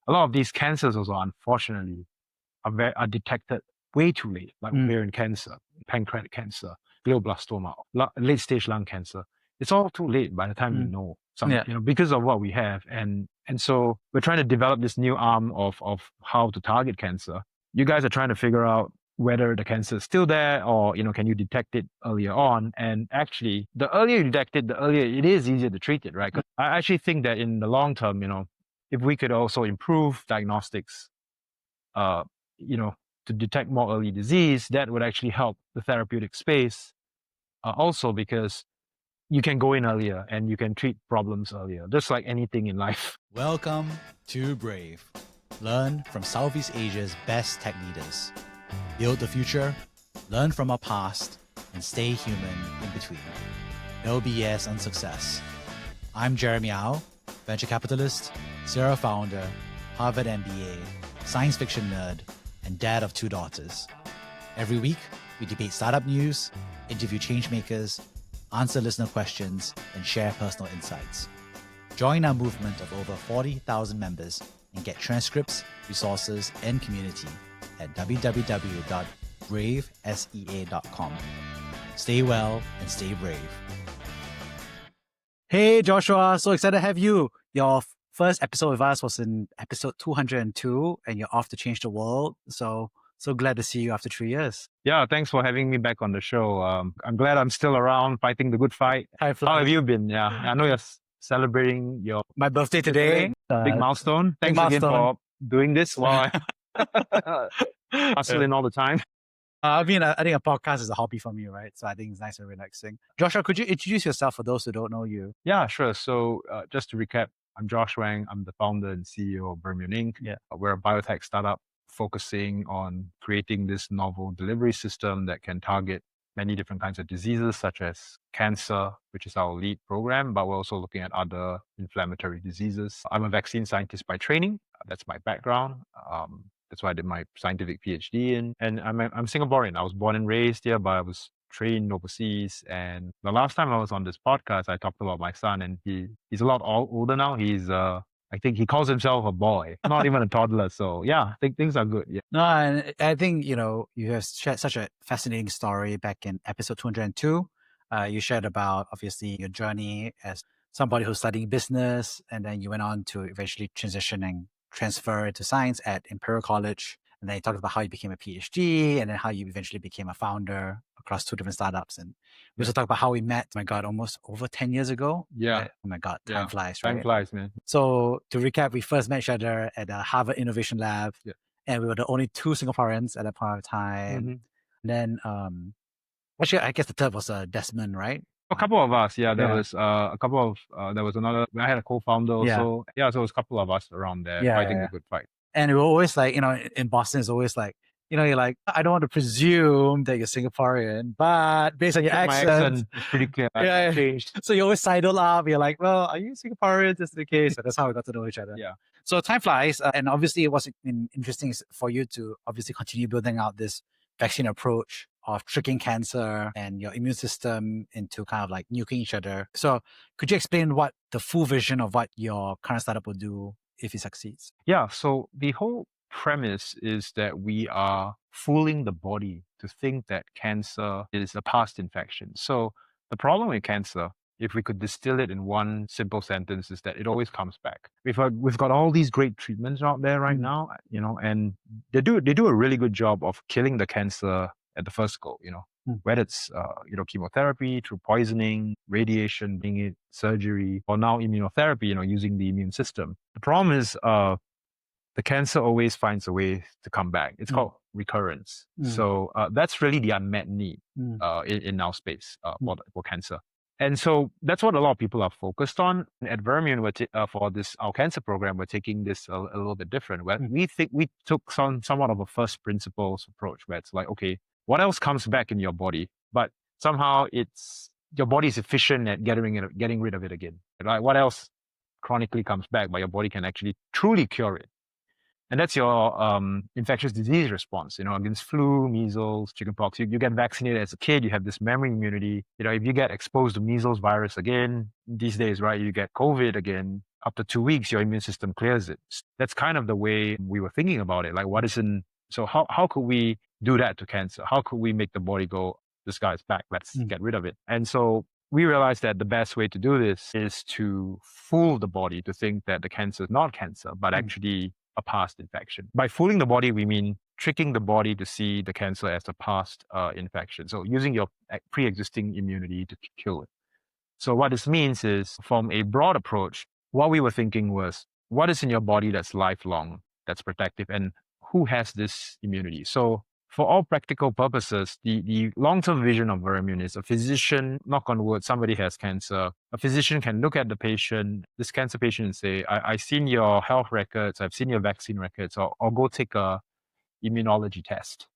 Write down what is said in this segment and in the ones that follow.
a lot of these cancers also, unfortunately, are detected way too late, like ovarian cancer, pancreatic cancer, glioblastoma, late stage lung cancer. It's all too late by the time we know something, because of what we have. And so we're trying to develop this new arm of how to target cancer. You guys are trying to figure out whether the cancer is still there or, can you detect it earlier on? And actually, the earlier you detect it, the earlier it is easier to treat it, right? 'Cause I actually think that in the long term, if we could also improve diagnostics, to detect more early disease, that would actually help the therapeutic space also because you can go in earlier and you can treat problems earlier, just like anything in life. Welcome to Brave. Learn from Southeast Asia's best tech leaders. Build the future, learn from our past, and stay human in between. No BS on success. I'm Jeremy Au, venture capitalist, serial founder, Harvard MBA, science fiction nerd, and dad of 2 daughters. Every week, we debate startup news, interview changemakers, answer listener questions, and share personal insights. Join our movement of over 40,000 members and get transcripts, resources, and community at www.bravesea.com. Stay well and stay brave. Hey, Joshua, so excited to have you. Your first episode with us was in episode 202, and you're off to change the world. So glad to see you after 3 years. Yeah, thanks for having me back on the show. I'm glad I'm still around fighting the good fight. How have you been? Yeah, I know you're celebrating my birthday today. Big milestone. Thanks again for doing this while I hustle in all the time. I think a podcast is a hobby for me, right? So I think it's nice and relaxing. Joshua, could you introduce yourself for those who don't know you? Yeah, sure. So just to recap, I'm Joshua Wang. I'm the founder and CEO of VerImmune Inc. Yeah. We're a biotech startup focusing on creating this novel delivery system that can target many different kinds of diseases, such as cancer, which is our lead program, but we're also looking at other inflammatory diseases. I'm a vaccine scientist by training. That's my background. That's why I did my scientific PhD in. And I'm Singaporean. I was born and raised here, but I was trained overseas. And the last time I was on this podcast, I talked about my son, and he's a lot older now. He's I think he calls himself a boy, not even a toddler. So yeah, I think things are good. Yeah. No, and I think, you have shared such a fascinating story back in episode 202. You shared about, obviously, your journey as somebody who's studying business, and then you went on to eventually transfer into science at Imperial College. And then you talked about how you became a PhD, and then how you eventually became a founder across 2 different startups. And we also talked about how we met, oh my God, almost over 10 years ago. Yeah. Right? Oh my God, time flies, right? Time flies, man. So to recap, we first met each other at the Harvard Innovation Lab. Yeah. And we were the only 2 Singaporeans at that point of time. Mm-hmm. And then, actually, I guess the third was Desmond, right? A couple of us, there was a couple of, there was another, I had a co-founder also. Yeah, so it was a couple of us around there fighting a good fight. And we were always like, in Boston, it's always like, you're like, I don't want to presume that you're Singaporean, but based on your accent. My accent is pretty clear. Changed. So you always sidle up. You're like, well, are you Singaporean? This is the case. So that's how we got to know each other. Yeah. So time flies. And obviously it was interesting for you to obviously continue building out this vaccine approach of tricking cancer and your immune system into kind of like nuking each other. So could you explain what the full vision of what your current startup will do if it succeeds? Yeah. So the whole premise is that we are fooling the body to think that cancer is a past infection. So the problem with cancer, if we could distill it in one simple sentence, is that it always comes back. We've got all these great treatments out there right now, and they do a really good job of killing the cancer at the first go, whether it's chemotherapy, through poisoning, radiation, being it surgery, or now immunotherapy, using the immune system. The problem is the cancer always finds a way to come back. It's called recurrence. So that's really the unmet need in our space for cancer. And so that's what a lot of people are focused on. At VerImmune, for this our cancer program, we're taking this a little bit different. Where we think we took somewhat of a first principles approach, where it's like, okay, what else comes back in your body? But somehow your body is efficient at getting rid of it again. Like what else chronically comes back, but your body can actually truly cure it? And that's your infectious disease response, against flu, measles, chickenpox. You get vaccinated as a kid, you have this memory immunity. If you get exposed to measles virus again, these days, right, you get COVID again, after 2 weeks, your immune system clears it. That's kind of the way we were thinking about it. Like, so how could we do that to cancer? How could we make the body go, this guy's back, let's get rid of it? And so we realized that the best way to do this is to fool the body to think that the cancer is not cancer, but actually a past infection. By fooling the body, we mean tricking the body to see the cancer as a past infection. So using your pre-existing immunity to kill it. So what this means is, from a broad approach, what we were thinking was, what is in your body that's lifelong, that's protective, and who has this immunity? So for all practical purposes, the long-term vision of VerImmune is a physician, knock on wood, somebody has cancer. A physician can look at the patient, this cancer patient, and say, I've seen your health records, I've seen your vaccine records, or go take a immunology test.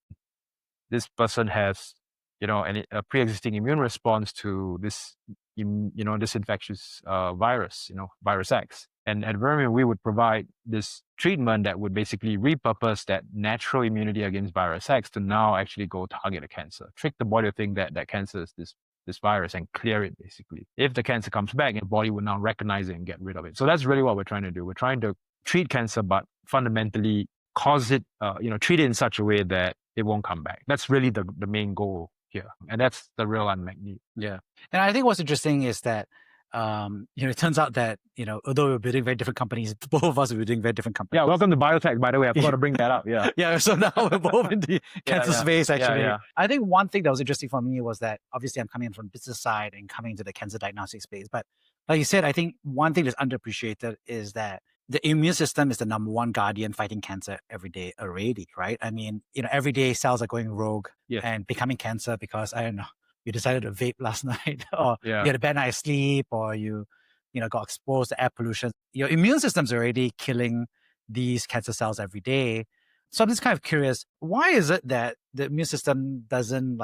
This person has, a pre-existing immune response to this, this infectious virus, virus X. And at VerImmune, we would provide this treatment that would basically repurpose that natural immunity against virus X to now actually go target a cancer, trick the body to think that cancer is this virus and clear it, basically. If the cancer comes back, the body would now recognize it and get rid of it. So that's really what we're trying to do. We're trying to treat cancer, but fundamentally cause it, treat it in such a way that it won't come back. That's really the main goal here. And that's the real unmet need. Yeah. And I think what's interesting is that, it turns out that, although we're building very different companies, both of us are building very different companies. Yeah, welcome to Biotech, by the way. I forgot to bring that up. Yeah. Yeah, so now we're both in the cancer space, actually. Yeah. I think one thing that was interesting for me was that, obviously, I'm coming in from the business side and coming into the cancer diagnostic space. But like you said, I think one thing that's underappreciated is that the immune system is the number one guardian fighting cancer every day already, right? I mean, every day cells are going rogue and becoming cancer because, I don't know, you decided to vape last night, or you had a bad night's sleep, or you got exposed to air pollution. Your immune system's already killing these cancer cells every day. So I'm just kind of curious, why is it that the immune system doesn't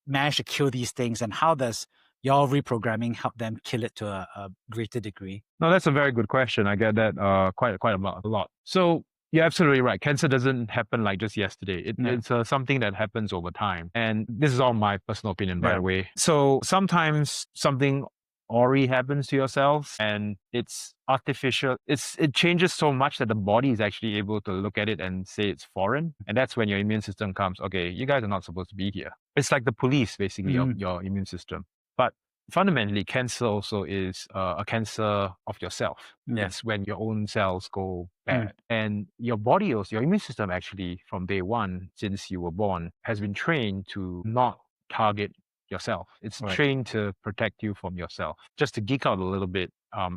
manage to kill these things, and how does your reprogramming help them kill it to a greater degree? No, that's a very good question. I get that quite a lot. So you're absolutely right. Cancer doesn't happen like just yesterday. It's something that happens over time. And this is all my personal opinion, by the way. So sometimes something already happens to your cells and it's artificial. It changes so much that the body is actually able to look at it and say it's foreign. And that's when your immune system comes, okay, you guys are not supposed to be here. It's like the police, basically, of your immune system. But fundamentally, cancer also is a cancer of yourself. It's when your own cells go bad. And your body also, your immune system actually, from day one, since you were born, has been trained to not target yourself. It's trained to protect you from yourself. Just to geek out a little bit,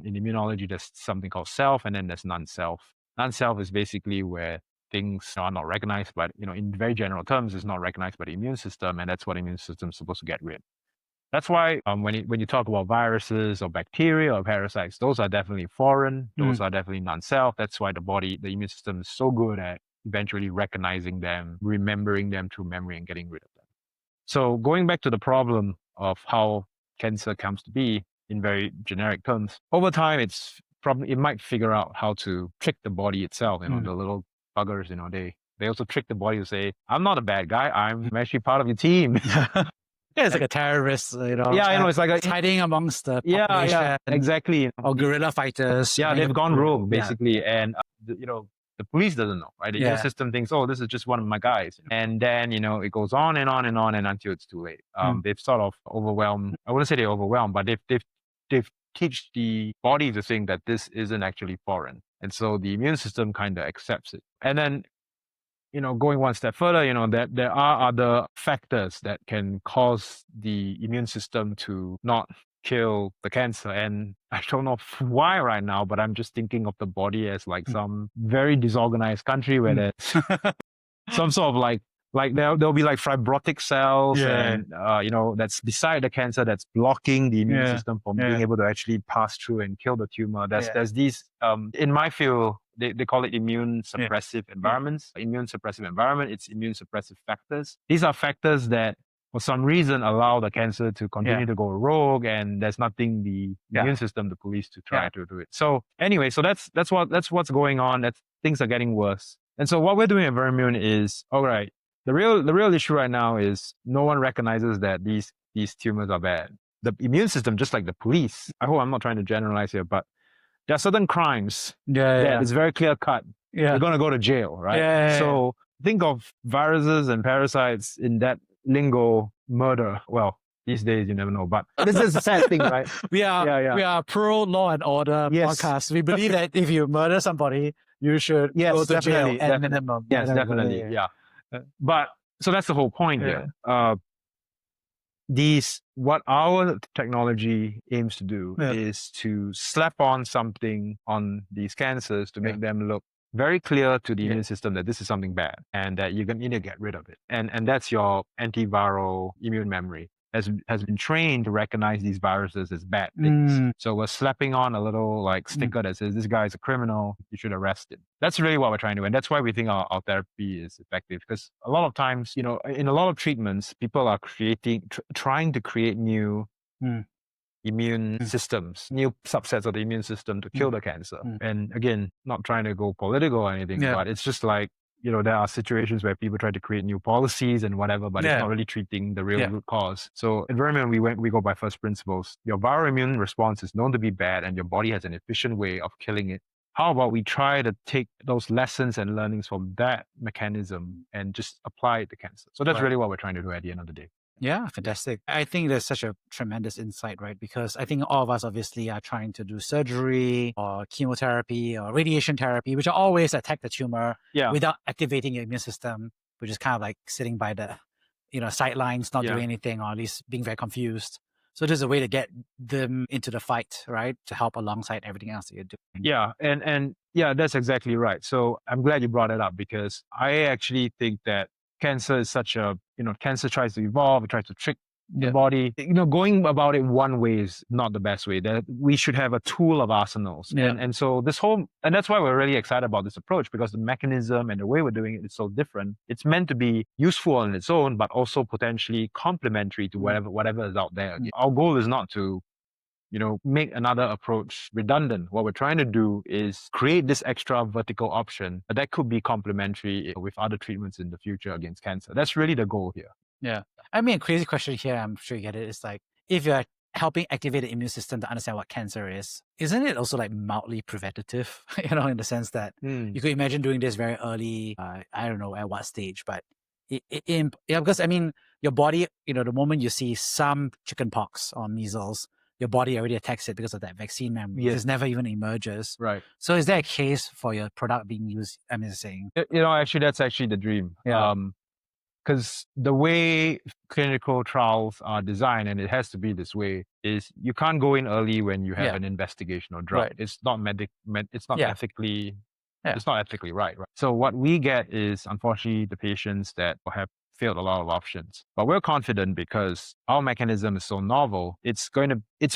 in immunology, there's something called self, and then there's non-self. Non-self is basically where things are not recognized, but in very general terms, it's not recognized by the immune system, and that's what the immune system is supposed to get rid of. That's why when you talk about viruses or bacteria or parasites, those are definitely foreign. Those are definitely non-self. That's why the immune system is so good at eventually recognizing them, remembering them through memory, and getting rid of them. So going back to the problem of how cancer comes to be in very generic terms, over time, it might figure out how to trick the body itself. The little buggers, they also trick the body to say, I'm not a bad guy. I'm actually part of your team. Yeah, it's like a terrorist, it's like it's hiding amongst the population. Yeah, exactly. Or guerrilla fighters. Yeah, they've gone rogue, basically. And, the police doesn't know, right? The immune system thinks, oh, this is just one of my guys. And then, it goes on and on and on, and until it's too late. They've sort of overwhelmed, I wouldn't say they're overwhelmed, but they've teach the body to think that this isn't actually foreign. And so the immune system kind of accepts it. And then, going one step further, that there are other factors that can cause the immune system to not kill the cancer. And I don't know why right now, but I'm just thinking of the body as like some very disorganized country where there's some sort of like there'll be like fibrotic cells and, that's beside the cancer that's blocking the immune system from being able to actually pass through and kill the tumor. There's these, in my field, they call it immune-suppressive environments. Immune-suppressive environment, it's immune-suppressive factors. These are factors that, for some reason, allow the cancer to continue to go rogue, and there's nothing the immune system, the police, to try to do it. So anyway, that's what's going on. Things are getting worse. And so what we're doing at VerImmune is, all right, the real issue right now is no one recognizes that these tumors are bad. The immune system, just like the police, I hope I'm not trying to generalize here, but there are certain crimes Yeah. that is very clear cut. Yeah. You're going to go to jail, right? Yeah. So think of viruses and parasites in that lingo, murder. Well, these days you never know, but this is a sad thing, right? We are pro law and order Yes. podcast. We believe that if you murder somebody, you should go to jail at minimum. Yes, definitely. Yeah. But so that's the whole point here. What our technology aims to do is to slap on something on these cancers to make them look very clear to the immune system that this is something bad and that you're going to need to get rid of it. And that's your antiviral immune memory has been trained to recognize these viruses as bad things. So we're slapping on a little like sticker that says this guy is a criminal, you should arrest him. That's really what we're trying to do. And that's why we think our therapy is effective, because a lot of times, you know, in a lot of treatments, people are trying to create new immune systems, new subsets of the immune system to kill the cancer. And again, not trying to go political or anything, but it's just like, you know, there are situations where people try to create new policies and whatever, but it's not really treating the real root cause. So at VerImmune, we go by first principles. Your viral immune response is known to be bad and your body has an efficient way of killing it. How about we try to take those lessons and learnings from that mechanism and just apply it to cancer? So that's really what we're trying to do at the end of the day. Yeah, fantastic. I think there's such a tremendous insight, right? Because I think all of us obviously are trying to do surgery or chemotherapy or radiation therapy, which are always attack the tumor without activating your immune system, which is kind of like sitting by the, you know, sidelines, not doing anything, or at least being very confused. So there's a way to get them into the fight, right? To help alongside everything else that you're doing. Yeah, and yeah, that's exactly right. So I'm glad you brought it up, because I actually think that cancer is such a, you know, cancer tries to evolve, it tries to trick the body. You know, going about it one way is not the best way. That we should have a tool of arsenals. And so and that's why we're really excited about this approach, because the mechanism and the way we're doing it is so different. It's meant to be useful on its own, but also potentially complementary to whatever is out there. Our goal is not to, you know, make another approach redundant. What we're trying to do is create this extra vertical option that could be complementary with other treatments in the future against cancer. That's really the goal here. Yeah. I mean, a crazy question here, I'm sure you get it. It's like, if you're helping activate the immune system to understand what cancer is, isn't it also like mildly preventative, you know, in the sense that you could imagine doing this very early, I don't know at what stage, but because I mean, your body, you know, the moment you see some chickenpox or measles, your body already attacks it because of that vaccine memory. It never even emerges. Right. So is there a case for your product being used? I'm just saying. You know, actually, that's actually the dream. Because the way clinical trials are designed, and it has to be this way, is you can't go in early when you have an investigational drug. Right. It's not it's not ethically, it's not ethically right. So what we get is, unfortunately, the patients that have failed a lot of options. But we're confident because our mechanism is so novel, it's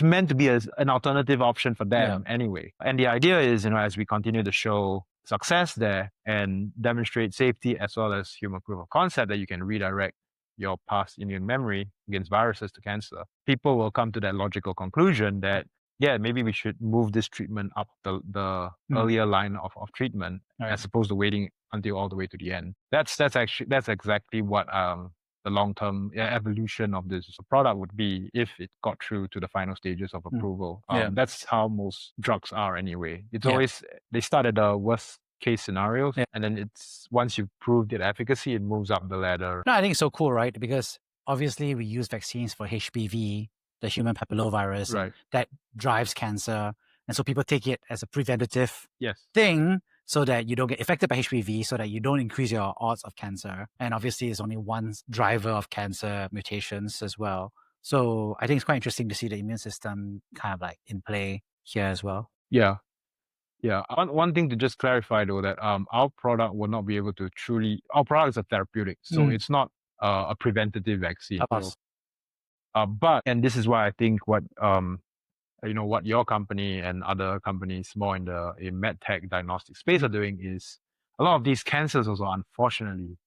meant to be an alternative option for them anyway. And the idea is, you know, as we continue to show success there and demonstrate safety as well as human proof of concept that you can redirect your past immune memory against viruses to cancer, people will come to that logical conclusion that, yeah, maybe we should move this treatment up the earlier line of treatment as opposed to waiting until all the way to the end. That's exactly what the long-term evolution of this product would be if it got through to the final stages of approval. That's how most drugs are anyway. It's always, they start at the worst case scenarios, and then it's once you've proved its efficacy, it moves up the ladder. No, I think it's so cool, right? Because obviously we use vaccines for HPV, the human papillovirus, that drives cancer. And so people take it as a preventative thing so that you don't get affected by HPV, so that you don't increase your odds of cancer. And obviously it's only one driver of cancer mutations as well. So I think it's quite interesting to see the immune system kind of like in play here as well. Yeah. One thing to just clarify though, that our product will not be able to our product is a therapeutic. So it's not a preventative vaccine. But this is why I think what what your company and other companies more in med tech diagnostic space are doing is a lot of these cancers also, unfortunately,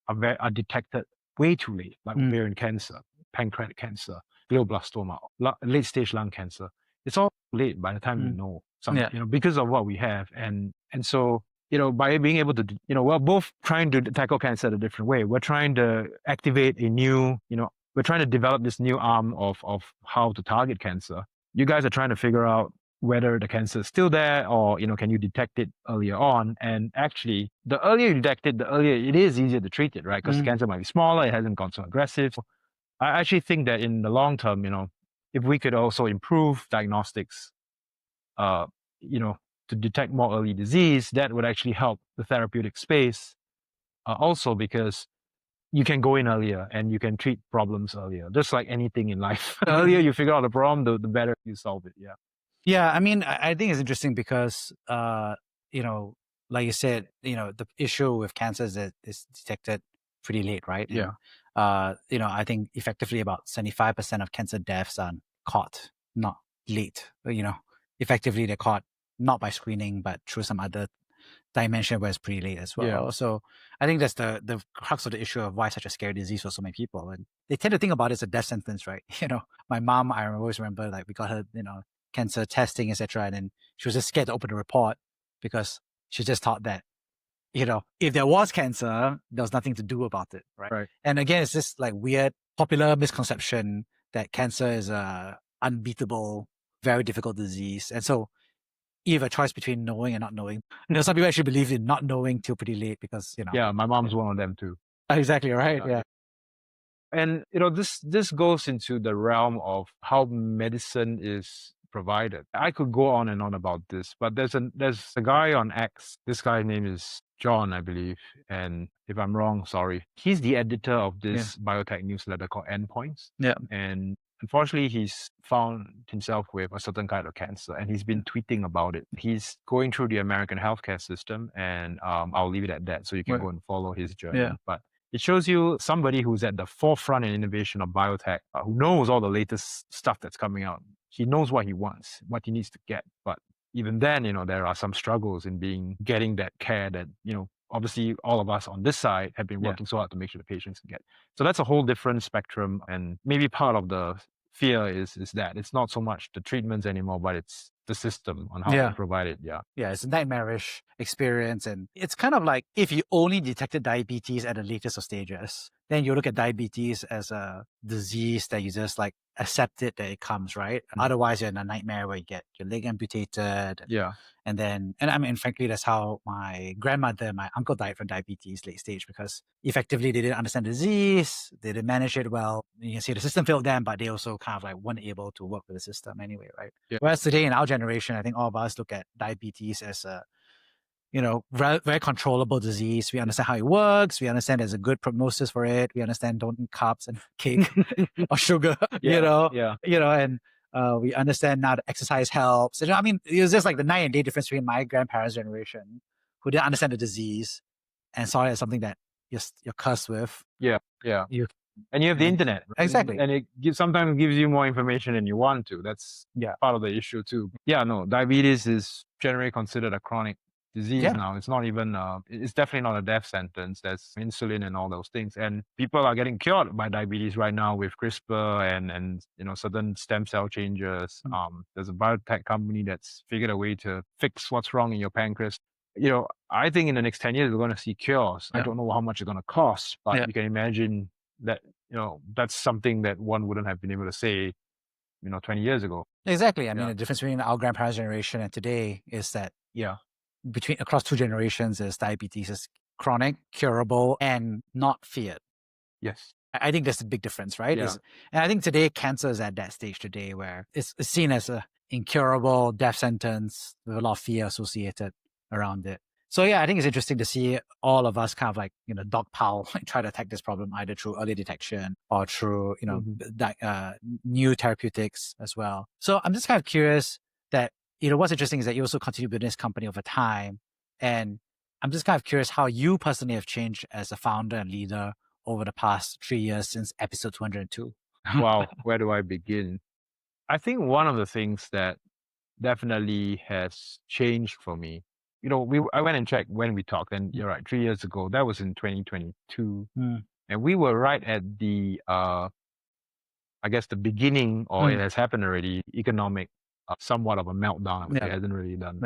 are detected way too late, like ovarian cancer, pancreatic cancer, glioblastoma, late stage lung cancer. It's all late by the time you know something, because of what we have, and so by being able to, we're both trying to tackle cancer in a different way. We're trying to activate a new, we're trying to develop this new arm of how to target cancer. You guys are trying to figure out whether the cancer is still there or, can you detect it earlier on? And actually, the earlier you detect it, the earlier it is easier to treat it, right? Because the cancer might be smaller, it hasn't gone so aggressive. I actually think that in the long term, if we could also improve diagnostics, to detect more early disease, that would actually help the therapeutic space also because you can go in earlier and you can treat problems earlier, just like anything in life. The earlier you figure out the problem, the better you solve it. Yeah. Yeah, I mean, I think it's interesting because, like you said, the issue with cancer is that it's detected pretty late, right? Yeah. And, I think effectively about 75% of cancer deaths are caught, not late. Effectively they're caught not by screening, but through some other dimension where it's pretty late as well. Yeah. So I think that's the crux of the issue of why it's such a scary disease for so many people. And they tend to think about it as a death sentence, right? My mom, I always remember, like, we got her, cancer testing, etc. And then she was just scared to open the report because she just thought that, if there was cancer, there was nothing to do about it, right? Right. And again, it's this like weird popular misconception that cancer is a unbeatable, very difficult disease. And so you have a choice between knowing and not knowing. Some people actually believe in not knowing till pretty late because, Yeah, my mom's one of them too. Exactly, right? Yeah. And this goes into the realm of how medicine is provided. I could go on and on about this, but there's a guy on X. This guy's name is John, I believe. And if I'm wrong, sorry. He's the editor of this biotech newsletter called Endpoints. Yeah. And unfortunately, he's found himself with a certain kind of cancer, and he's been tweeting about it. He's going through the American healthcare system, and I'll leave it at that, so you can go and follow his journey. Yeah. But it shows you somebody who's at the forefront in innovation of biotech, who knows all the latest stuff that's coming out. He knows what he wants, what he needs to get. But even then, there are some struggles in getting that care that, obviously all of us on this side have been working so hard to make sure the patients can get. So that's a whole different spectrum. And maybe part of the fear is that it's not so much the treatments anymore, but it's the system on how to provide it. Yeah. Yeah, it's a nightmarish experience. And it's kind of like if you only detected diabetes at the latest of stages, then you look at diabetes as a disease that you just like accept it that it comes, right? Otherwise, you're in a nightmare where you get your leg amputated. Yeah. And I mean, frankly, that's how my grandmother and my uncle died from diabetes late stage, because effectively they didn't understand the disease, they didn't manage it well. You can see the system failed them, but they also kind of like weren't able to work with the system anyway, right? Yeah. Whereas today in our generation, I think all of us look at diabetes as a, very, very controllable disease. We understand how it works. We understand there's a good prognosis for it. We understand don't eat carbs and cake or sugar, and we understand now that exercise helps. I mean, it was just like the night and day difference between my grandparents' generation, who didn't understand the disease and saw it as something that you're cursed with. Yeah. And you have the internet. Right? Exactly. And it sometimes gives you more information than you want to. That's part of the issue too. Yeah, no, diabetes is generally considered a chronic disease now. It's not even, it's definitely not a death sentence. There's insulin and all those things. And people are getting cured by diabetes right now with CRISPR and certain stem cell changes. There's a biotech company that's figured a way to fix what's wrong in your pancreas. I think in the next 10 years, we're going to see cures. I don't know how much it's going to cost, but you can imagine that, that's something that one wouldn't have been able to say, 20 years ago. Exactly. I mean, the difference between our grandparents' generation and today is that, across two generations, is diabetes is chronic, curable, and not feared. Yes. I think that's a big difference, right? Yeah. And I think today cancer is at that stage today where it's seen as a incurable death sentence with a lot of fear associated around it. So I think it's interesting to see all of us kind of like, dogpile, try to attack this problem either through early detection or through, new therapeutics as well. So I'm just kind of curious that, what's interesting is that you also continue building this company over time. And I'm just kind of curious how you personally have changed as a founder and leader over the past 3 years since episode 202. Wow, where do I begin? I think one of the things that definitely has changed for me, I went and checked when we talked, and you're right, 3 years ago, that was in 2022. And we were right at the, I guess the beginning, or it has happened already, economic, somewhat of a meltdown. I would say it hasn't really done.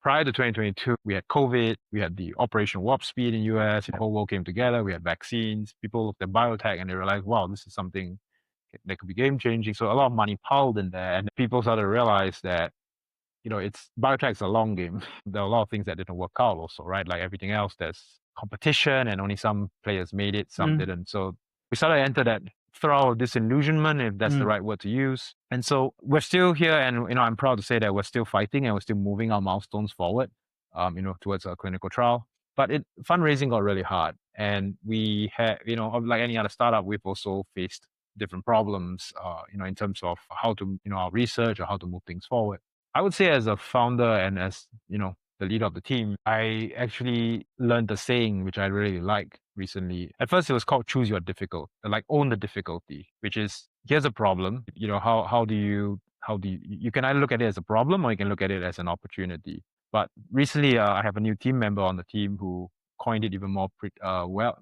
Prior to 2022, we had COVID, we had the Operation Warp Speed in US, the whole world came together, we had vaccines, people looked at biotech and they realized, wow, this is something that could be game changing. So a lot of money piled in there, and people started to realize that, it's biotech's a long game. There are a lot of things that didn't work out also, right? Like everything else, there's competition and only some players made it, some didn't. So we started to enter that throw of disillusionment, if that's the right word to use. And so we're still here, and I'm proud to say that we're still fighting and we're still moving our milestones forward, towards our clinical trial. But fundraising got really hard, and we had, like any other startup, we've also faced different problems, in terms of how to, our research or how to move things forward. I would say as a founder and as, the leader of the team, I actually learned a saying which I really like recently. At first it was called choose your difficult, like own the difficulty, which is, here's a problem, how do you can either look at it as a problem or you can look at it as an opportunity. But recently I have a new team member on the team who coined it even more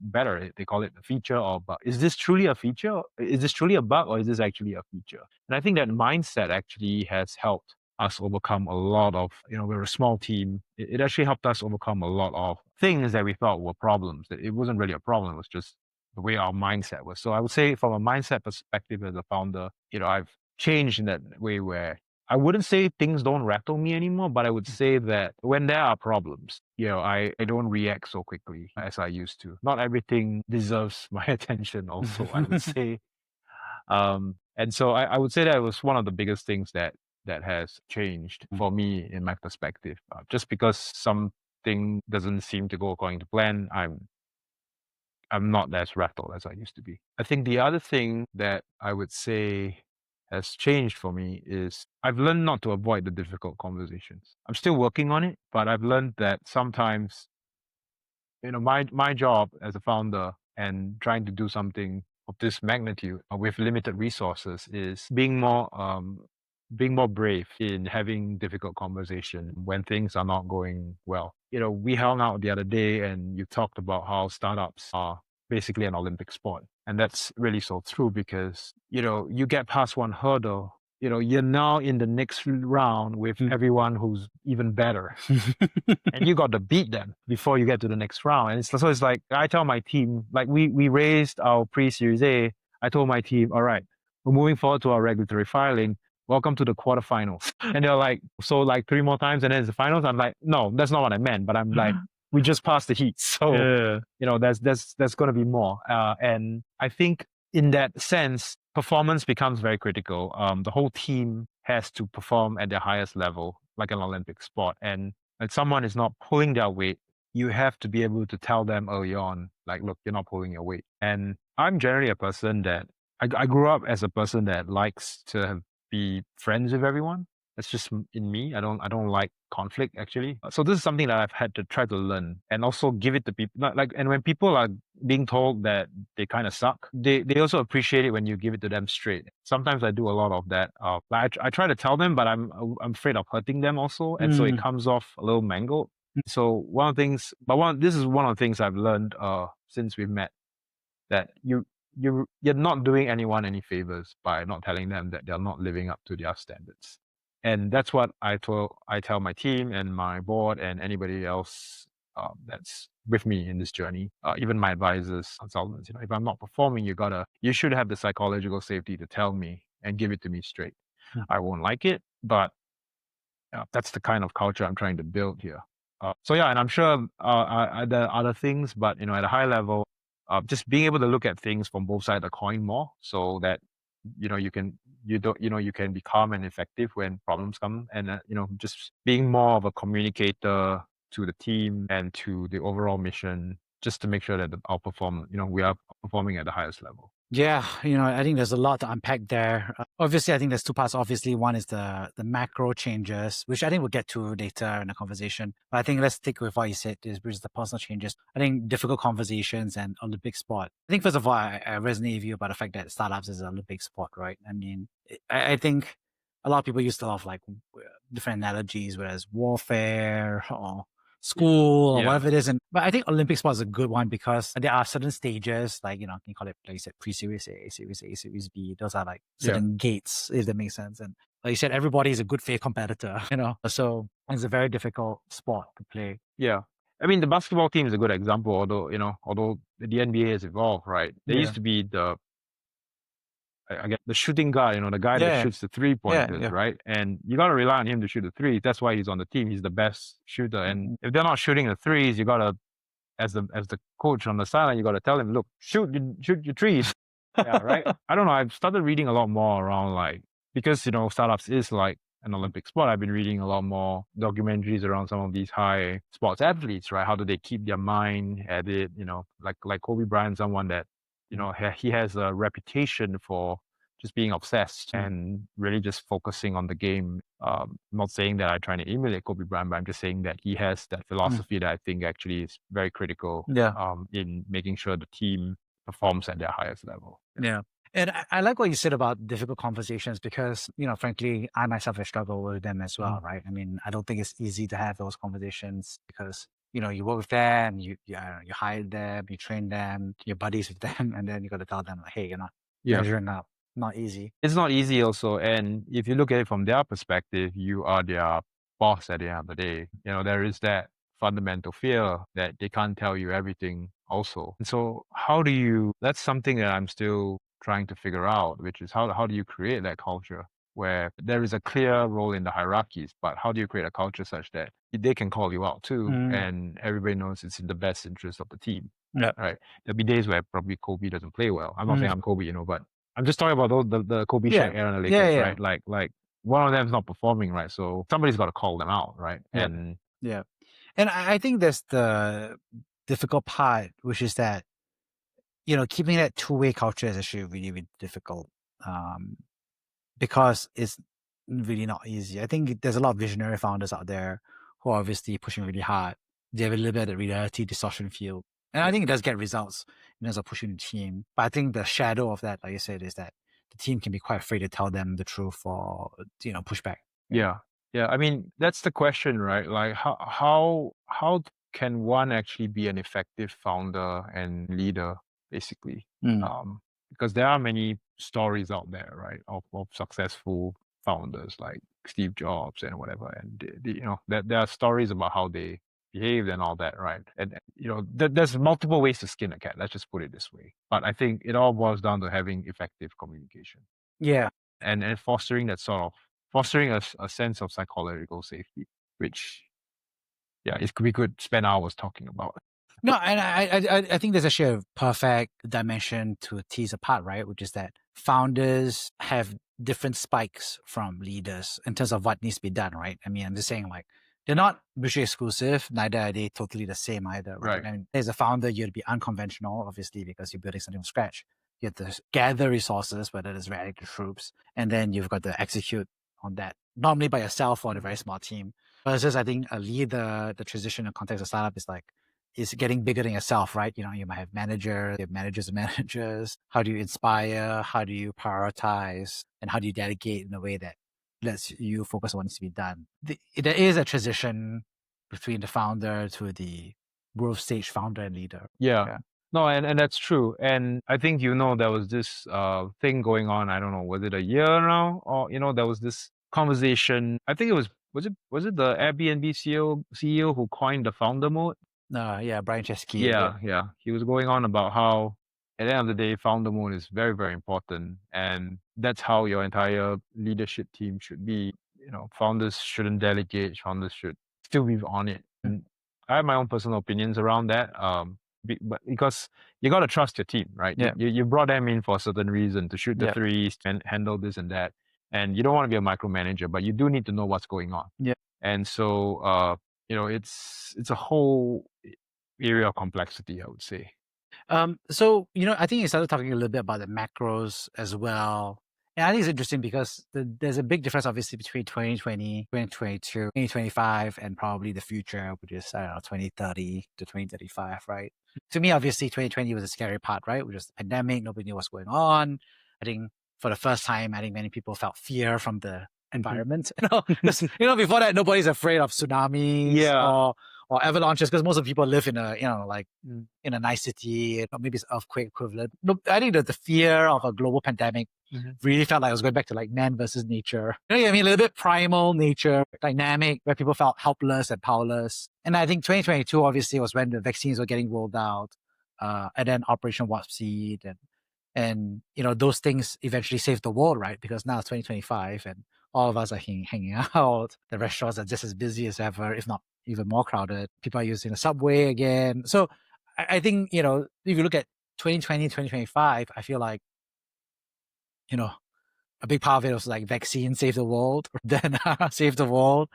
better. They call it a feature or bug. Is this truly a feature? Is this truly a bug, or is this actually a feature? And I think that mindset actually has helped us overcome a lot of, we're a small team. It actually helped us overcome a lot of things that we thought were problems. It wasn't really a problem. It was just the way our mindset was. So I would say from a mindset perspective as a founder, I've changed in that way where I wouldn't say things don't rattle me anymore, but I would say that when there are problems, I don't react so quickly as I used to. Not everything deserves my attention also, I would say. And so I would say that was one of the biggest things that has changed for me in my perspective. Just because something doesn't seem to go according to plan, I'm not as rattled as I used to be. I think the other thing that I would say has changed for me is I've learned not to avoid the difficult conversations. I'm still working on it, but I've learned that sometimes, my job as a founder and trying to do something of this magnitude with limited resources is being more brave in having difficult conversation when things are not going well. We hung out the other day and you talked about how startups are basically an Olympic sport. And that's really so true because, you get past one hurdle, you're now in the next round with everyone who's even better. And you got to beat them before you get to the next round. And so it's like, I tell my team, like we raised our pre-series A. I told my team, all right, we're moving forward to our regulatory filing. Welcome to the quarterfinals. And they're like, so like 3 more times and then it's the finals? I'm like, no, that's not what I meant. But I'm like, we just passed the heat. So, there's going to be more. And I think in that sense, performance becomes very critical. The whole team has to perform at their highest level, like an Olympic sport. And if someone is not pulling their weight, you have to be able to tell them early on, like, look, you're not pulling your weight. And I'm generally a person that I grew up as a person that likes to be friends with everyone. That's just in me. I don't like conflict actually. So this is something that I've had to try to learn and also give it to people. And when people are being told that they kind of suck, they also appreciate it when you give it to them straight. Sometimes I do a lot of that. I try to tell them, but I'm afraid of hurting them also, and so it comes off a little mangled. So this is one of the things I've learned since we've met, that you're not doing anyone any favors by not telling them that they're not living up to their standards. And that's what I tell my team and my board and anybody else that's with me in this journey, even my advisors, consultants. If I'm not performing, you should have the psychological safety to tell me and give it to me straight. I won't like it, but that's the kind of culture I'm trying to build here. And I'm sure there are other things, but at a high level, just being able to look at things from both sides of the coin more, so that you can be calm and effective when problems come, and just being more of a communicator to the team and to the overall mission, just to make sure that we are performing at the highest level. Yeah, I think there's a lot to unpack there. Obviously, I think there's two parts. Obviously, one is the macro changes, which I think we'll get to later in the conversation. But I think let's stick with what you said, which is the personal changes. I think difficult conversations and Olympic sport. I think first of all, I resonate with you about the fact that startups is an Olympic sport, right? I mean, I think a lot of people use a lot of like different analogies, whether it's warfare or school or whatever it is. But I think Olympic sport is a good one because there are certain stages, like, you can call it, like you said, pre-series A, series A, series B. Those are like certain gates, if that makes sense. And like you said, everybody is a good faith competitor, so it's a very difficult sport to play. Yeah. I mean, the basketball team is a good example, although the NBA has evolved, right? There used to be I get the shooting guard, the guy that shoots the 3-pointers, right? And you got to rely on him to shoot the threes. That's why he's on the team. He's the best shooter. And if they're not shooting the threes, you got to, as the coach on the sideline, you got to tell him, look, shoot your threes. Yeah, right. I don't know. I've started reading a lot more around because startups is like an Olympic sport. I've been reading a lot more documentaries around some of these high sports athletes, right? How do they keep their mind at it? Like Kobe Bryant, someone that he has a reputation for just being obsessed and really just focusing on the game. I'm not saying that I'm trying to emulate Kobe Bryant, but I'm just saying that he has that philosophy that I think actually is very critical in making sure the team performs at their highest level. Yeah. And I like what you said about difficult conversations because, frankly, I myself have struggled with them as well, right? I mean, I don't think it's easy to have those conversations because, you work with them, you hire them, you train them, you're buddies with them, and then you got to tell them, like, hey, you're not measuring up. Not easy. It's not easy also. And if you look at it from their perspective, you are their boss at the end of the day. There is that fundamental fear that they can't tell you everything also. And so that's something that I'm still trying to figure out, which is how do you create that culture where there is a clear role in the hierarchies, but how do you create a culture such that they can call you out too, and everybody knows it's in the best interest of the team. Yeah. Right. There'll be days where probably Kobe doesn't play well. I'm not saying I'm Kobe, but I'm just talking about the Kobe Shaq era in the Lakers, right? Like one of them's not performing, right? So somebody's got to call them out, right? And I think that's the difficult part, which is that keeping that two-way culture is actually really, really difficult because it's really not easy. I think there's a lot of visionary founders out there who are obviously pushing really hard. They have a little bit of the reality distortion field. And I think it does get results in terms of pushing the team. But I think the shadow of that, like you said, is that the team can be quite afraid to tell them the truth or, pushback. Yeah. Yeah. I mean, that's the question, right? Like how can one actually be an effective founder and leader, basically? Because there are many stories out there, right, of successful founders like Steve Jobs and whatever. And, there are stories about how they behaved and all that, right? And there's multiple ways to skin a cat. Let's just put it this way. But I think it all boils down to having effective communication. Yeah. And fostering a sense of psychological safety, which, we could spend hours talking about. No, and I think there's actually a perfect dimension to tease apart, right? Which is that founders have different spikes from leaders in terms of what needs to be done, right? I mean, I'm just saying, like, they're not mutually exclusive, neither are they totally the same either, right? I mean, as a founder, you have to be unconventional, obviously, because you're building something from scratch. You have to gather resources, whether it's rally the troops, and then you've got to execute on that, normally by yourself or a very small team. Versus, I think, a leader, the transition in context of startup is getting bigger than yourself, right? You might have managers, you have managers of managers. How do you inspire? How do you prioritize? And how do you delegate in a way that lets you focus on what needs to be done? There is a transition between the founder to the growth stage founder and leader. Yeah. No, and that's true. And I think, there was this thing going on, I don't know, was it a year now? Or, there was this conversation. I think it was it the Airbnb CEO who coined the founder mode? Brian Chesky. Yeah. He was going on about how at the end of the day, founder mode is very, very important. And that's how your entire leadership team should be. Founders shouldn't delegate. Founders should still be on it. And I have my own personal opinions around that. But because you got to trust your team, right? Yeah. You brought them in for a certain reason to shoot the threes and handle this and that. And you don't want to be a micromanager, but you do need to know what's going on. Yeah. And so, it's a whole area of complexity, I would say. So, I think you started talking a little bit about the macros as well. And I think it's interesting because there's a big difference, obviously, between 2020, 2022, 2025, and probably the future, which is, 2030 to 2035, right? To me, obviously, 2020 was a scary part, right? Which was the pandemic. Nobody knew what's going on. I think for the first time, many people felt fear from the environment. Before that, nobody's afraid of tsunamis or avalanches because most of the people live in in a nice city, or maybe it's earthquake equivalent. No, I think that the fear of a global pandemic really felt like it was going back to like man versus nature. A little bit primal nature dynamic where people felt helpless and powerless. And I think 2022 obviously was when the vaccines were getting rolled out, and then Operation Warp Speed And, those things eventually save the world, right? Because now it's 2025 and all of us are hanging out. The restaurants are just as busy as ever, if not even more crowded. People are using the subway again. So I think, if you look at 2020, 2025, I feel like, a big part of it was like vaccine save the world, then save the world.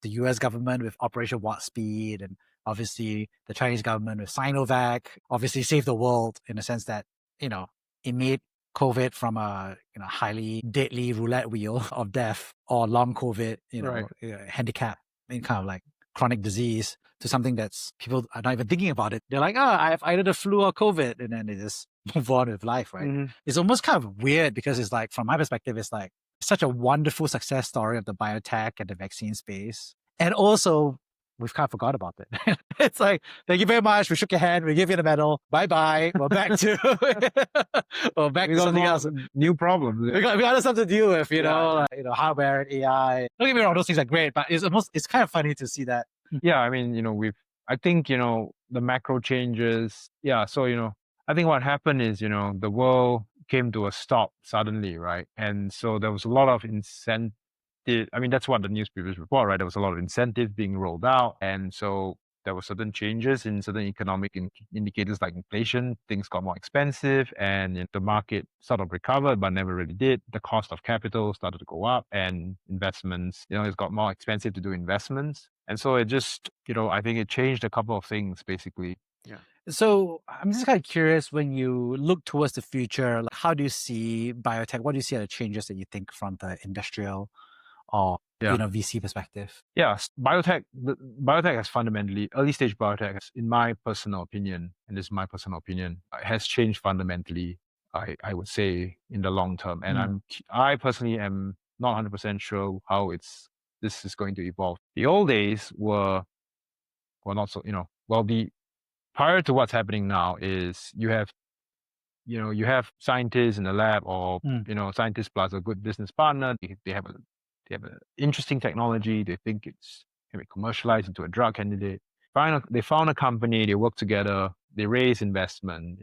The US government with Operation Warp Speed, and obviously the Chinese government with Sinovac, obviously saved the world in the sense that, it made COVID from a highly deadly roulette wheel of death, or long COVID, handicap, kind of like chronic disease, to something that's people are not even thinking about it. They're like, I have either the flu or COVID, and then they just move on with life, right? Mm-hmm. It's almost kind of weird because it's like, from my perspective, it's like such a wonderful success story of the biotech and the vaccine space. And also, we've kind of forgot about it. It's like, thank you very much. We shook your hand. We give you the medal. Bye-bye. We're back to something else. New problems. We got other stuff to deal with, hardware and AI. Don't get me wrong, those things are great, but it's kind of funny to see that. Yeah, I mean, I think, the macro changes. Yeah, so, I think what happened is, the world came to a stop suddenly, right? And so there was a lot of incentive. I mean, that's what the newspapers report, right? There was a lot of incentives being rolled out. And so there were certain changes in certain economic indicators like inflation. Things got more expensive, and the market sort of recovered, but never really did. The cost of capital started to go up, and investments, it's got more expensive to do investments. And so it just, I think it changed a couple of things, basically. Yeah. So I'm just kind of curious, when you look towards the future, like, how do you see biotech? What do you see are the changes that you think from the industrial or VC perspective? Yeah, biotech has fundamentally, early stage biotech has, in my personal opinion, and this is my personal opinion, has changed fundamentally, I would say, in the long term. And I personally am not 100% sure how this is going to evolve. The old days were not so, prior to what's happening now is you have scientists in the lab, or scientists plus a good business partner. They have an interesting technology. They think it's can be commercialized into a drug candidate. They found a company. They work together. They raise investment.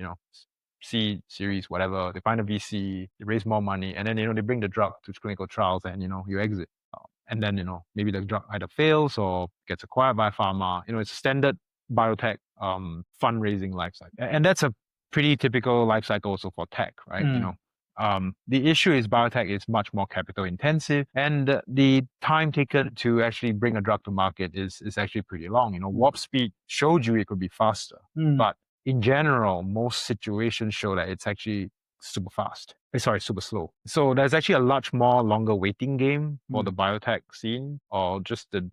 seed, series, whatever. They find a VC. They raise more money, and then they bring the drug to clinical trials, and you exit. And then maybe the drug either fails or gets acquired by pharma. It's a standard biotech fundraising life cycle, and that's a pretty typical life cycle also for tech, right? The issue is biotech is much more capital intensive, and the time taken to actually bring a drug to market is actually pretty long. Warp speed showed you it could be faster, but in general, most situations show that it's actually super fast. Super slow. So there's actually a much more longer waiting game for the biotech scene, or just the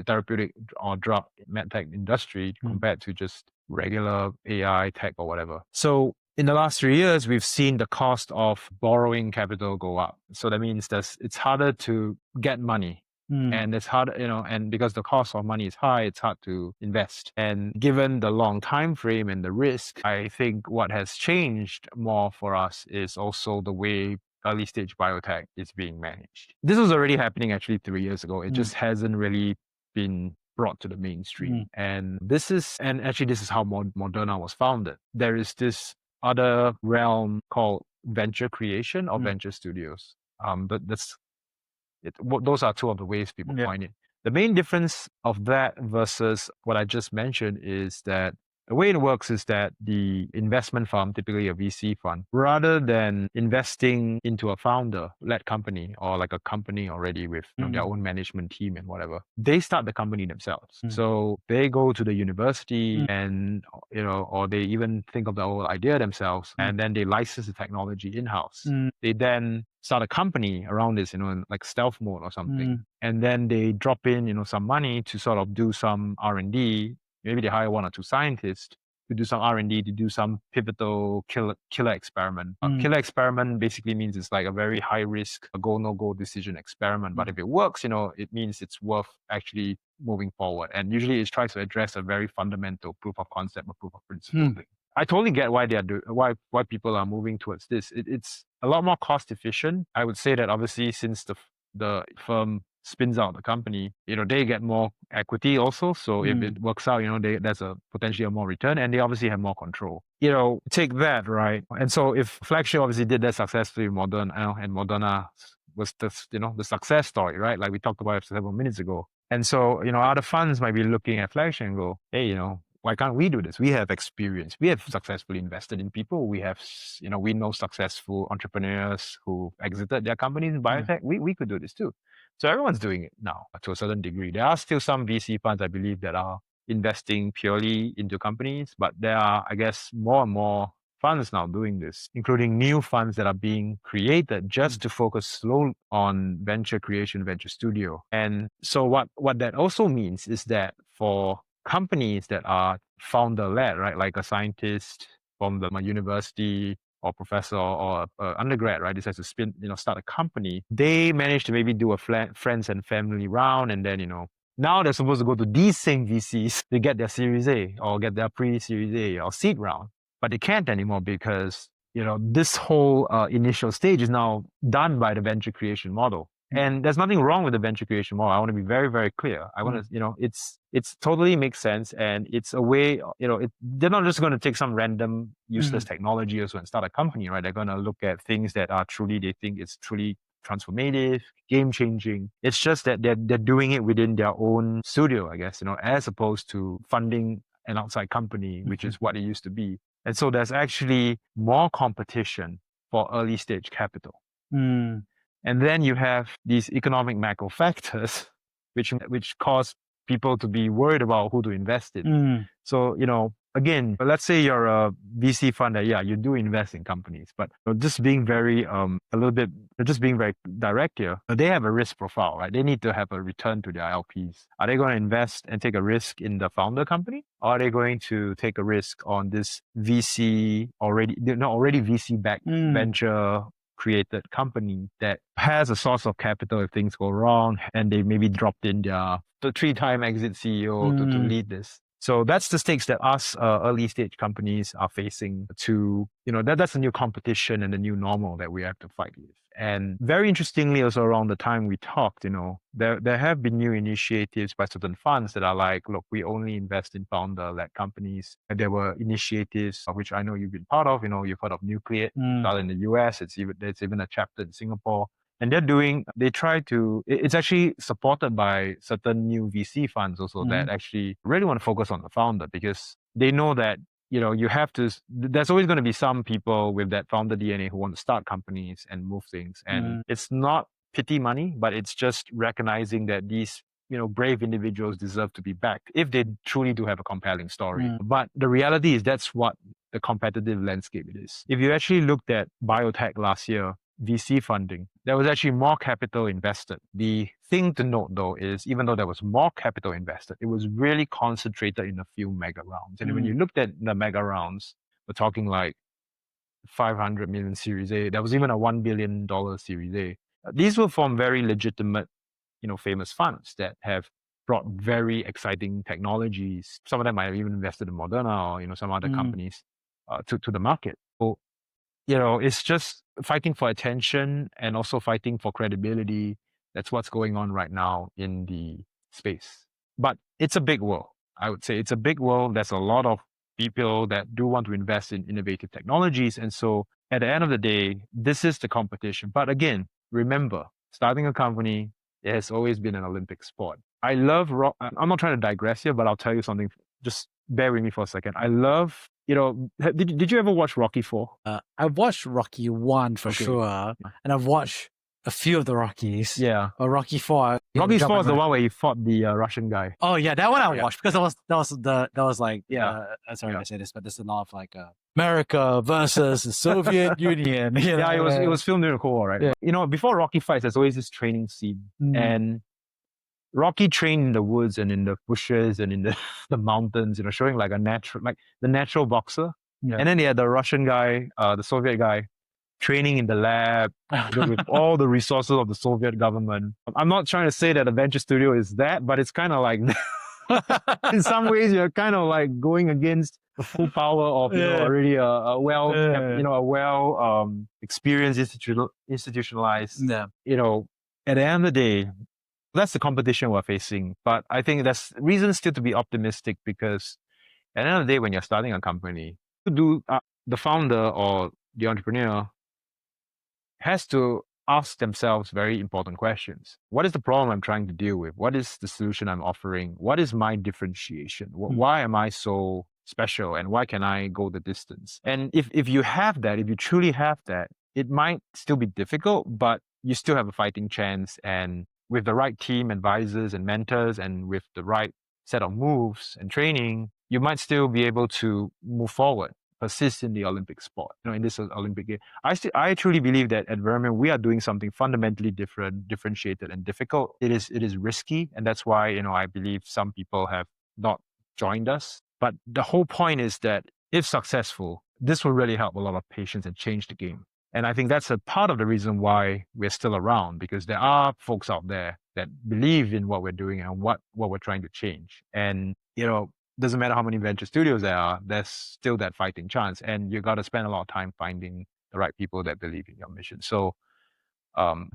therapeutic or drug medtech industry compared to just regular AI tech or whatever. So in the last 3 years, we've seen the cost of borrowing capital go up. So that means it's harder to get money. And it's hard, and because the cost of money is high, it's hard to invest. And given the long time frame and the risk, I think what has changed more for us is also the way early stage biotech is being managed. This was already happening actually 3 years ago. It just hasn't really been brought to the mainstream. And this is how Moderna was founded. There is this other realm called venture creation or venture studios. But those are two of the ways people find it. The main difference of that versus what I just mentioned is that the way it works is that the investment firm, typically a VC fund, rather than investing into a founder-led company or like a company already with their own management team and whatever, they start the company themselves. So they go to the university and, or they even think of the whole idea themselves, and then they license the technology in-house. They then start a company around this, in like stealth mode or something. And then they drop in, some money to sort of do some R&D. Maybe they hire 1 or 2 scientists to do some R&D, to do some pivotal killer experiment. Killer experiment basically means it's like a very high risk, a go, no-go decision experiment. But if it works, it means it's worth actually moving forward. And usually it tries to address a very fundamental proof of concept or proof of principle thing. I totally get why why people are moving towards this. It's a lot more cost efficient. I would say that obviously since the firm spins out the company, they get more equity also. So if it works out, there's a potentially more return, and they obviously have more control. Take that, right? And so if Flagship obviously did that successfully with Moderna, and Moderna was the success story, right? Like we talked about several minutes ago. And so, other funds might be looking at Flagship and go, hey, why can't we do this? We have experience. We have successfully invested in people. We have, we know successful entrepreneurs who exited their companies in biotech. We could do this too. So everyone's doing it now to a certain degree. There are still some VC funds, I believe, that are investing purely into companies, but there are, I guess, more and more funds now doing this, including new funds that are being created just to focus slowly on venture creation, venture studio. And so what that also means is that for companies that are founder-led, right, like a scientist from the university or professor or undergrad, right, decides to start a company, they manage to maybe do a friends and family round, and then, now they're supposed to go to these same VCs to get their Series A or get their pre-Series A or seed round. But they can't anymore because, this whole initial stage is now done by the venture creation model. And there's nothing wrong with the venture creation model. I want to be very, very clear. I want to, it's totally makes sense. And it's a way, they're not just going to take some random useless technology or so and start a company, right? They're going to look at things that are they think it's truly transformative, game-changing. It's just that they're doing it within their own studio, I guess, as opposed to funding an outside company, which is what it used to be. And so there's actually more competition for early stage capital. And then you have these economic macro factors, which cause people to be worried about who to invest in. So, again, let's say you're a VC fund that, you do invest in companies, but just being very, just being very direct here, they have a risk profile, right? They need to have a return to their LPs. Are they going to invest and take a risk in the founder company? Or are they going to take a risk on this already VC-backed venture created company that has a source of capital if things go wrong, and they maybe dropped in the 3-time exit CEO to lead this? So that's the stakes that us early stage companies are facing to, that's a new competition and a new normal that we have to fight with. And very interestingly, also around the time we talked, there have been new initiatives by certain funds that are like, look, we only invest in founder-led companies. And there were initiatives which I know you've been part of. You've heard of Nucleate, started in the US. There's even a chapter in Singapore. And it's actually supported by certain new VC funds also that actually really want to focus on the founder, because they know that, there's always going to be some people with that founder DNA who want to start companies and move things. And it's not pity money, but it's just recognizing that these, brave individuals deserve to be backed if they truly do have a compelling story. But the reality is that's what the competitive landscape it is. If you actually looked at biotech last year, VC funding, there was actually more capital invested. The thing to note, though, is even though there was more capital invested, it was really concentrated in a few mega rounds. And when you looked at the mega rounds, we're talking like 500 million Series A. There was even a $1 billion Series A. These were from very legitimate, famous funds that have brought very exciting technologies. Some of them might have even invested in Moderna or, some other companies to the market. So, it's just fighting for attention and also fighting for credibility. That's what's going on right now in the space. But it's a big world. I would say it's a big world. There's a lot of people that do want to invest in innovative technologies. And so at the end of the day, this is the competition. But again, remember, starting a company, it has always been an Olympic sport. I love I'm not trying to digress here, but I'll tell you something. Just bear with me for a second. I love, did you ever watch Rocky 4? I watched Rocky 1 for sure. And I've watched a few of the Rockies. Yeah. Rocky 4. Rocky 4 is the one where he fought the Russian guy. Oh yeah, that one I watched because that was like, sorry Yeah. to say this, but this is not like America versus the Soviet Union. Yeah, it was filmed during the Cold War, right? Yeah. Before Rocky fights, there's always this training scene. And Rocky trained in the woods and in the bushes and in the mountains, showing like the natural boxer. Yeah. And then they had the Russian guy, the Soviet guy, training in the lab with all the resources of the Soviet government. I'm not trying to say that a venture studio is that, but it's kind of like, in some ways, you're kind of like going against the full power of already a well experienced institutionalized. At the end of the day, That's the competition we're facing. But I think there's reason still to be optimistic, because at the end of the day, when you're starting a company, the founder or the entrepreneur has to ask themselves very important questions. What is the problem I'm trying to deal with? What is the solution I'm offering? What is my differentiation? Why am I so special, and why can I go the distance? And if you have that, if you truly have that, it might still be difficult, but you still have a fighting chance. And with the right team, advisors and mentors, and with the right set of moves and training, you might still be able to move forward, persist in the Olympic sport, in this Olympic game. I truly believe that at VerImmune, we are doing something fundamentally different, differentiated, and difficult. It is risky, and that's why, I believe some people have not joined us. But the whole point is that if successful, this will really help a lot of patients and change the game. And I think that's a part of the reason why we're still around, because there are folks out there that believe in what we're doing and what we're trying to change. And, doesn't matter how many venture studios there are, there's still that fighting chance. And you got to spend a lot of time finding the right people that believe in your mission. So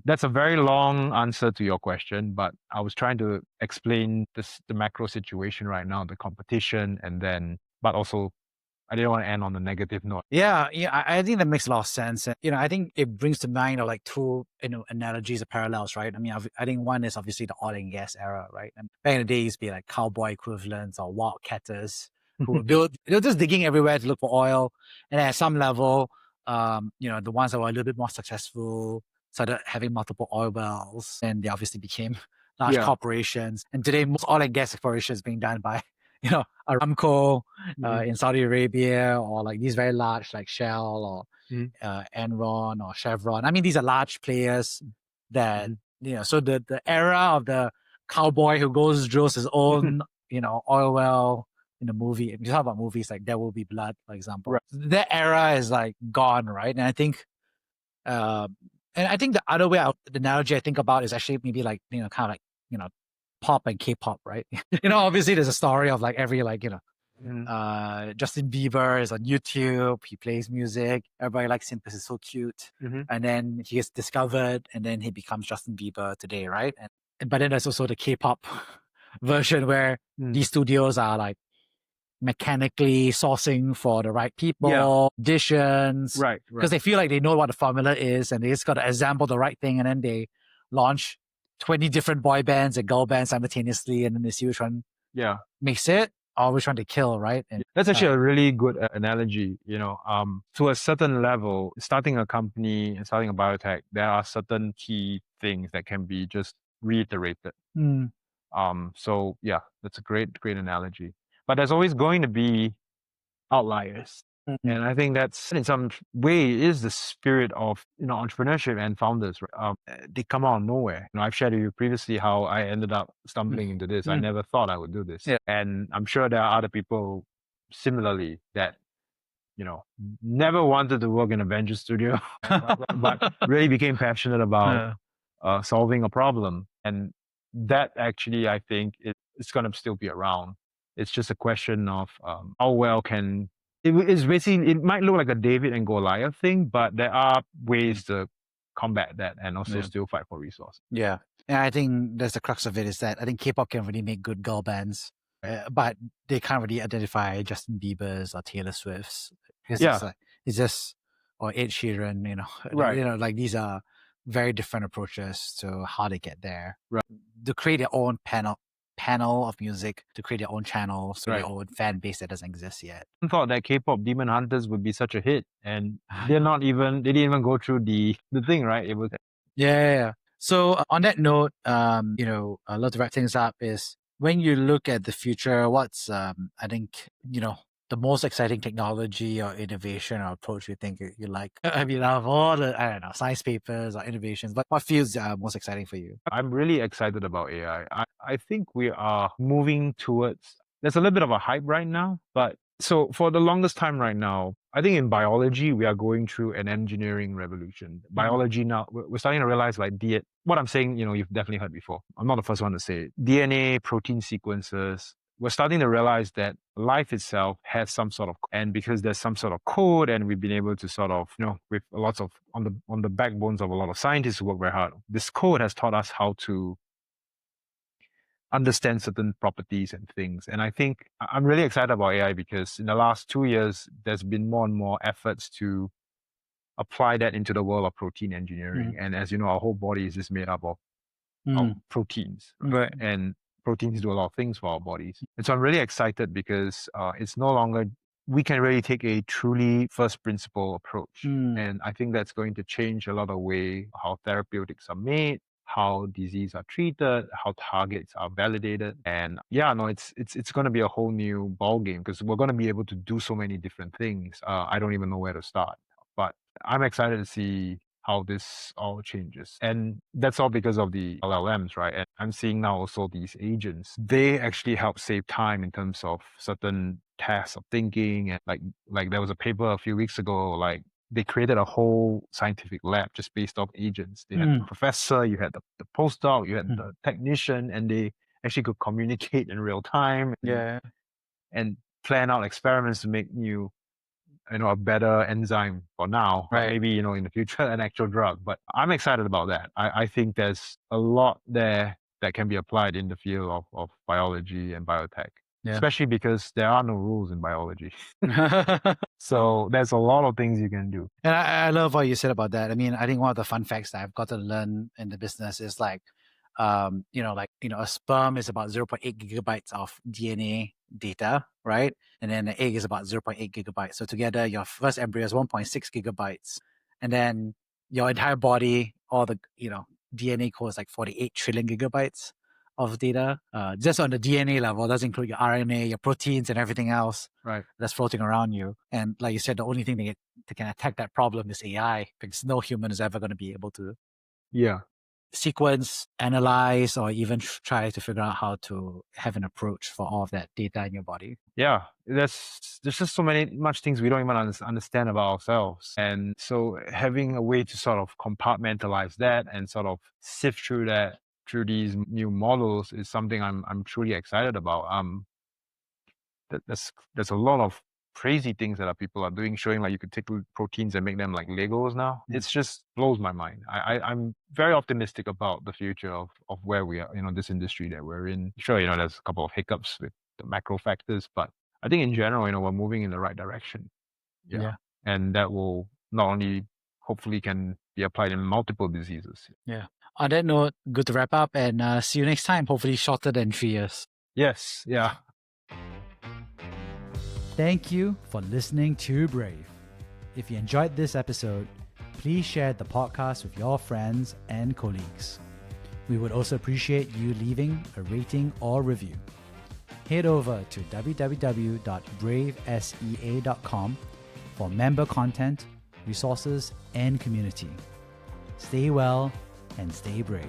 that's a very long answer to your question, but I was trying to explain the macro situation right now, the competition, but also I didn't want to end on a negative note. Yeah, I think that makes a lot of sense. And, I think it brings to mind like two, analogies or parallels, right? I mean, I think one is obviously the oil and gas era, right? And back in the day, it used to be like cowboy equivalents or wildcatters who were they're just digging everywhere to look for oil. And at some level, the ones that were a little bit more successful started having multiple oil wells, and they obviously became large corporations. And today, most oil and gas exploration is being done by Aramco in Saudi Arabia, or like these very large like Shell or Enron or Chevron. I mean, these are large players that, so the era of the cowboy who goes drills his own, oil well in the movie. If you talk about movies like There Will Be Blood, for example, that era is like gone, right? And I think, the other way the analogy I think about is actually maybe like, kind of like, pop and K-pop, right? Obviously there's a story of like every Justin Bieber is on YouTube, he plays music, everybody likes him because he's so cute, and then he gets discovered, and then he becomes Justin Bieber today, right? But then there's also the K-pop version where these studios are like mechanically sourcing for the right people, auditions, right? Because they feel like they know what the formula is, and they just got to assemble the right thing, and then they launch 20 different boy bands and girl bands simultaneously, and then they see which one makes it or which one to kill, right? And that's actually a really good analogy. To a certain level, starting a company and starting a biotech, there are certain key things that can be just reiterated. So yeah, that's a great analogy. But there's always going to be outliers. And I think that's in some way is the spirit of entrepreneurship and founders. They come out of nowhere. I've shared with you previously how I ended up stumbling into this. I never thought I would do this, and I'm sure there are other people similarly that never wanted to work in a venture studio, but really became passionate about solving a problem. And that actually, I think, it's going to still be around. It's just a question of how well can. It's basically, it might look like a David and Goliath thing, but there are ways to combat that and also still fight for resources. Yeah. And I think that's the crux of it, is that I think K-pop can really make good girl bands, but they can't really identify Justin Bieber's or Taylor Swift's. It's just, or Ed Sheeran, right. Like these are very different approaches to how they get there. Right. To create their own panel of music, to create their own channels, their own fan base that doesn't exist yet. I thought that K-pop Demon Hunters would be such a hit, and they didn't even go through the thing, right? It was So on that note, I'd love to wrap things up. Is when you look at the future, what's I think the most exciting technology or innovation or approach you think you like? I mean, out of all the, science papers or innovations, but what feels most exciting for you? I'm really excited about AI. I think we are moving towards, there's a little bit of a hype right now, but so for the longest time right now, I think in biology, we are going through an engineering revolution. Biology now, we're starting to realize like what I'm saying, you've definitely heard before. I'm not the first one to say it. DNA, protein sequences, we're starting to realize that life itself has some sort of, and because there's some sort of code, and we've been able to sort of, with lots of, on the backbones of a lot of scientists who work very hard, this code has taught us how to understand certain properties and things. And I think I'm really excited about AI because in the last 2 years, there's been more and more efforts to apply that into the world of protein engineering. And as you know, our whole body is just made up of proteins, Right. and proteins do a lot of things for our bodies. And so I'm really excited because it's no longer, we can really take a truly first principle approach. And I think that's going to change a lot of way how therapeutics are made, how disease are treated, how targets are validated. And yeah, no, it's going to be a whole new ballgame because we're going to be able to do so many different things. I don't even know where to start, but I'm excited to see how this all changes. And that's all because of the LLMs, right? And I'm seeing now also these agents, they actually help save time in terms of certain tasks of thinking. And like there was a paper a few weeks ago, like they created a whole scientific lab just based off agents. They had the professor, you had the postdoc, you had the technician, and they actually could communicate in real time and plan out experiments to make a better enzyme for now, but maybe, in the future, an actual drug. But I'm excited about that. I think there's a lot there that can be applied in the field of biology and biotech, especially because there are no rules in biology. So there's a lot of things you can do. And I love what you said about that. I mean, I think one of the fun facts that I've got to learn in the business is like, a sperm is about 0.8 gigabytes of DNA data, right? And then the egg is about 0.8 gigabytes. So together, your first embryo is 1.6 gigabytes. And then your entire body, all the, DNA code is like 48 trillion gigabytes of data. Just on the DNA level, does include your RNA, your proteins, and everything else that's floating around you. And like you said, the only thing that can attack that problem is AI, because no human is ever going to be able to sequence, analyze, or even try to figure out how to have an approach for all of that data in your body. Yeah, there's just so much things we don't even understand about ourselves. And so having a way to sort of compartmentalize that and sort of sift through these new models is something I'm truly excited about. There's a lot of crazy things that people are doing, showing like you could take proteins and make them like Legos now. It's just blows my mind. I'm very optimistic about the future of where we are, this industry that we're in. Sure, there's a couple of hiccups with the macro factors, but I think in general, we're moving in the right direction. Yeah. And that will not only hopefully can be applied in multiple diseases. Yeah. On that note, good to wrap up, and see you next time, hopefully shorter than 3 years. Yes. Yeah. Thank you for listening to Brave. If you enjoyed this episode, please share the podcast with your friends and colleagues. We would also appreciate you leaving a rating or review. Head over to www.bravesea.com for member content, resources, and community. Stay well and stay brave.